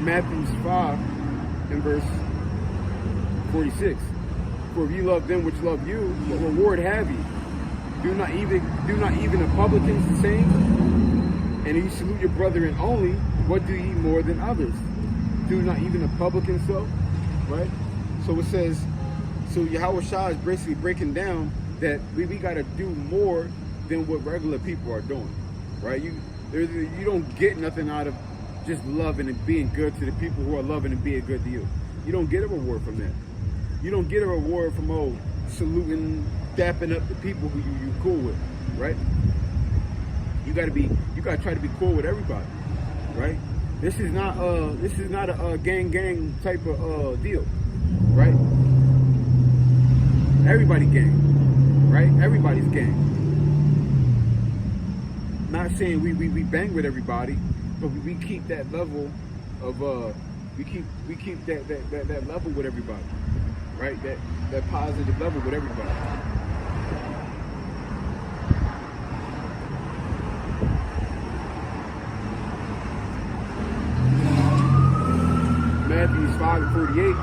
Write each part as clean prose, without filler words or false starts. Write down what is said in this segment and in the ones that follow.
Matthew 5 and verse 46. For if you love them which love you, what reward have ye? Do not even the publicans the same? And if you salute your brethren only, what do ye more than others? Do not even the publicans so? Right? So it says, so Yahweh Shah is basically breaking down that we got to do more than what regular people are doing. Right? You don't get nothing out of just loving and being good to the people who are loving and being good to you. You don't get a reward from that. You don't get a reward from saluting, dapping up the people who you cool with, right? You gotta try to be cool with everybody, right? This is not a gang type of deal, right? Everybody gang, right? Everybody's gang. Not saying we bang with everybody, but we keep that level of we keep that level with everybody, right? That positive level with everybody. Matthew 5:48.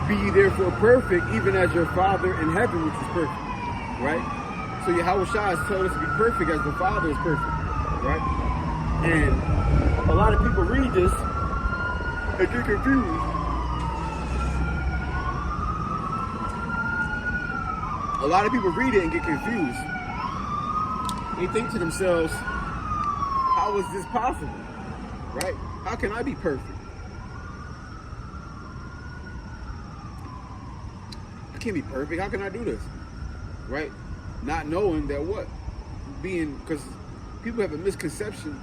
Be ye therefore perfect, even as your Father in heaven which is perfect, right? So Yahweh Shah has told us to be perfect as the Father is perfect, right? And a lot of people read this and get confused. A lot of people read it and get confused. They think to themselves, how is this possible, right? How can I be perfect? I can't be perfect. How can I do this, right? Not knowing that because people have a misconception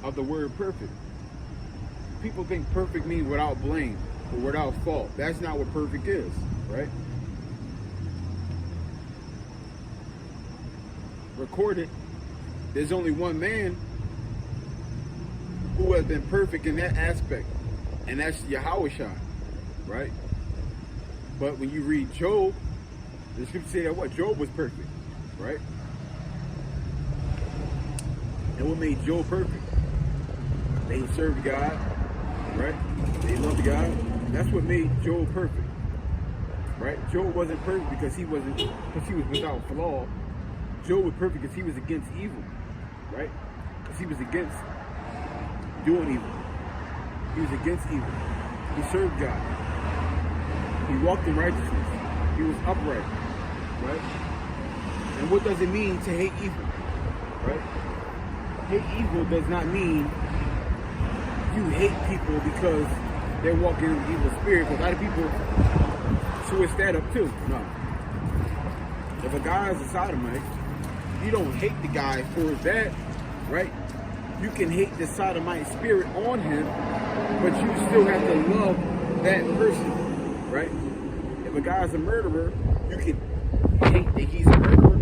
of the word perfect. People think perfect means without blame or without fault. That's not what perfect is, right? Recorded, there's only one man who has been perfect in that aspect, and that's Yahweh Shah, right? But when you read Job, the scripture say that Job was perfect, right? And what made Job perfect? That he served God, right? That he loved God. That's what made Job perfect, right? Job wasn't perfect because he was without flaw. Job was perfect because he was against evil, right? Because he was against doing evil. He was against evil. He served God. He walked in righteousness. He was upright, right? And what does it mean to hate evil, right? Hate evil does not mean you hate people because they're walking in the evil spirit. Because a lot of people switch that up too. No. If a guy is a sodomite, you don't hate the guy for that, right? You can hate the sodomite spirit on him, but you still have to love that person, right? If a guy's a murderer, you can hate that he's a murderer,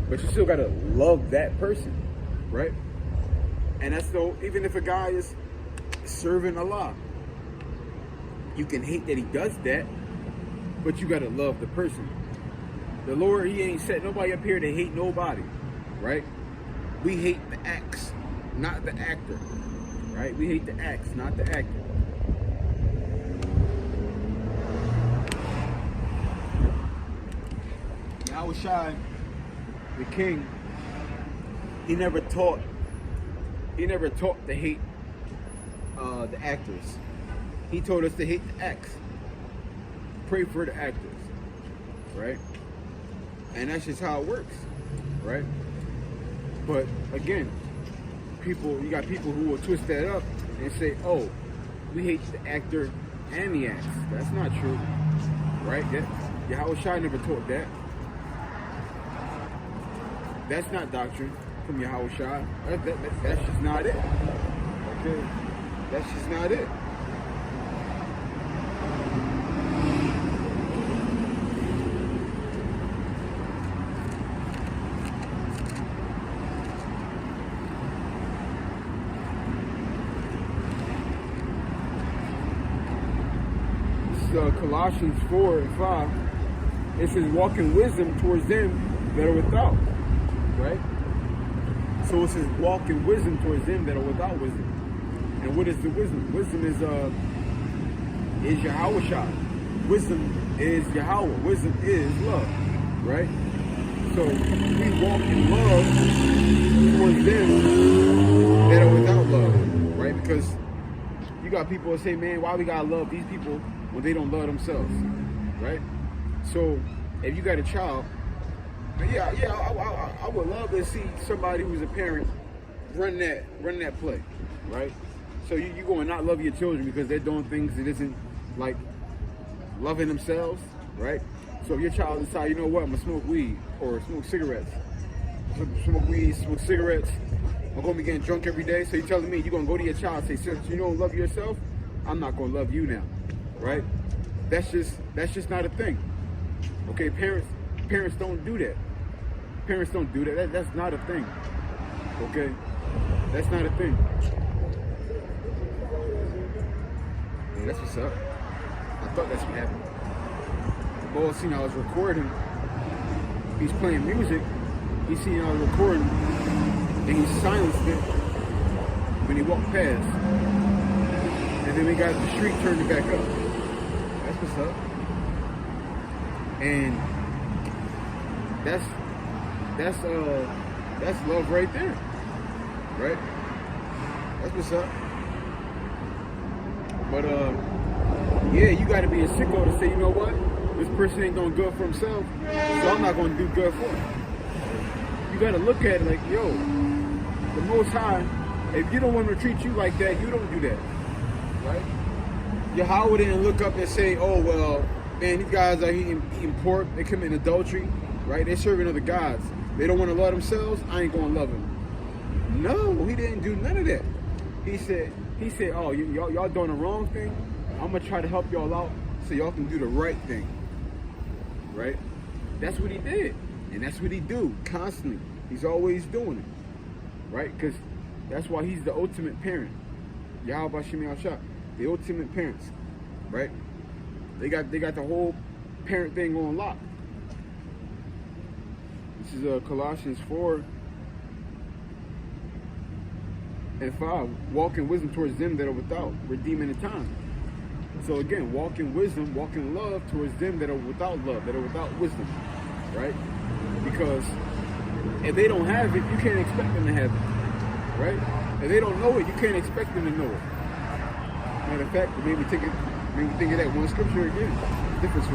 but you still gotta love that person, right? And that's even if a guy is serving Allah, you can hate that he does that, but you gotta love the person. The Lord, he ain't set nobody up here to hate nobody, right? We hate the acts, not the actor, right? We hate the acts, not the actor. Yahweh Shai, the king, he never taught to hate the actors. He told us to hate the acts. Pray for the actors, right? And that's just how it works, right? But again, you got people who will twist that up and say, oh, we hate the actor and the acts. That's not true, right? Yahweh Shai never taught that. That's not doctrine from Yahweh Shai. That's just not it. Okay? That's just not it. Colossians 4 and 5, it says, walk in wisdom towards them that are without, right? So it says, walk in wisdom towards them that are without wisdom. And what is the wisdom? Wisdom is Yahweh Shai. Wisdom is Yahweh. Wisdom is love, right? So we walk in love towards them that are without love, right? Because you got people that say, man, why we gotta love these people when they don't love themselves, right? So if you got a child, I would love to see somebody who's a parent run that play, right? So you going to not love your children because they're doing things that isn't like loving themselves, right? So if your child decides, you know what, I'm gonna smoke weed or smoke cigarettes, smoke weed, smoke cigarettes, I'm gonna be getting drunk every day. So you're telling me you're gonna go to your child and say, since you don't love yourself, I'm not gonna love you now, right? That's just not a thing. Okay, parents don't do that. Parents don't do that. That's not a thing. Okay, that's not a thing. Yeah, that's what's up. I thought that's what happened. Boy, seen I was recording. He's playing music. He seen I was recording, and he silenced it when he walked past. And then we got the street, turned it back up. That's what's up. And that's love right there, right? That's what's up. But yeah, you got to be a sicko to say, you know what, this person ain't doing good for himself, so I'm not going to do good for him. You got to look at it like, yo, the Most High, if you don't want him to treat you like that, you don't do that, right? Yahweh didn't look up and say, oh, well, man, these guys are eating pork, they committing adultery, right? They're serving other gods. They don't want to love themselves, I ain't going to love them. No, he didn't do none of that. He said, oh, y'all doing the wrong thing? I'm going to try to help y'all out so y'all can do the right thing, right? That's what he did. And that's what he do constantly. He's always doing it, right? Because that's why he's the ultimate parent. Yahweh Shem Yahshua, the ultimate parents, right? They got the whole parent thing on lock. This is Colossians 4 and 5. Walk in wisdom towards them that are without, redeeming the time. So again, walk in wisdom, walk in love towards them that are without love, that are without wisdom, right? Because if they don't have it, you can't expect them to have it, right? If they don't know it, you can't expect them to know it. Matter of fact, it made me think of that one scripture again. Difference.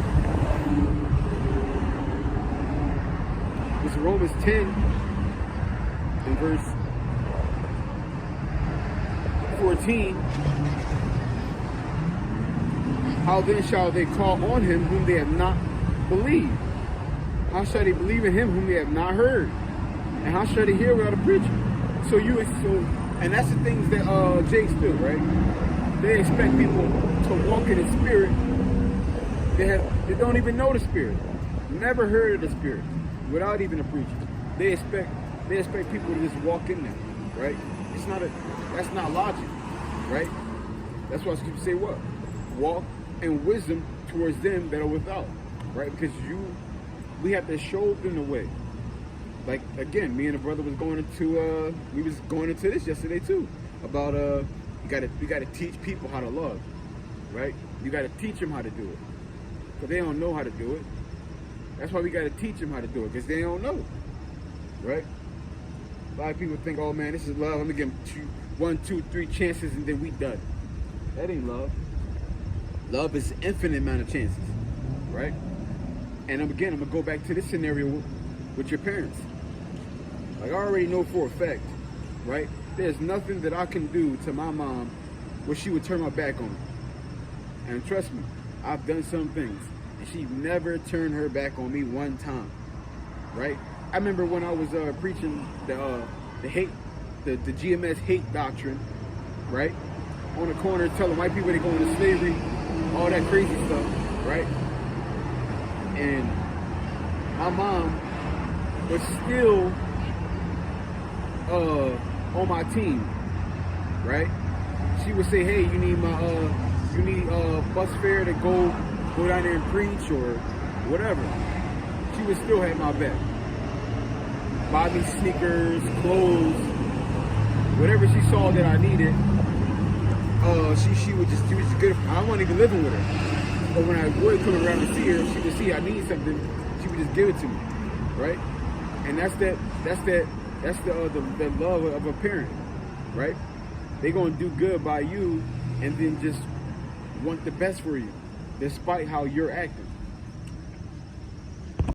It's Romans 10 in verse 14. How then shall they call on him whom they have not believed? How shall they believe in him whom they have not heard? And how shall they hear without a preacher? And that's the things that Jakes do, right? They expect people to walk in the spirit. They don't even know the spirit. Never heard of the spirit without even a preacher. They expect people to just walk in there, right? That's not logic, right? That's why people say what? Walk in wisdom towards them that are without, right? Because we have to show them the way. Like again, me and a brother was going into this yesterday too, about we gotta teach people how to love, right? You gotta teach them how to do it, because they don't know how to do it. That's why we gotta teach them how to do it, because they don't know, right? A lot of people think, oh man, this is love. I'm gonna give them 1, 2, 3 chances and then we done. That ain't love. Love is an infinite amount of chances, right? And again, I'm gonna go back to this scenario with your parents. Like I already know for a fact, right? There's nothing that I can do to my mom where she would turn my back on me. And trust me, I've done some things, and she never turned her back on me one time, right? I remember when I was preaching the hate, the GMS hate doctrine, right? On the corner telling white people they're going to slavery, all that crazy stuff, right? And my mom was still on my team, right? She would say, hey, you need bus fare to go down there and preach or whatever. She would still have my back. Buy me sneakers, clothes, whatever she saw that I needed, she was just good. I wasn't even living with her, but when I would come around to see her, she would see I need something, she would just give it to me, right? And that's the love of a parent, right? They gonna do good by you, and then just want the best for you, despite how you're acting.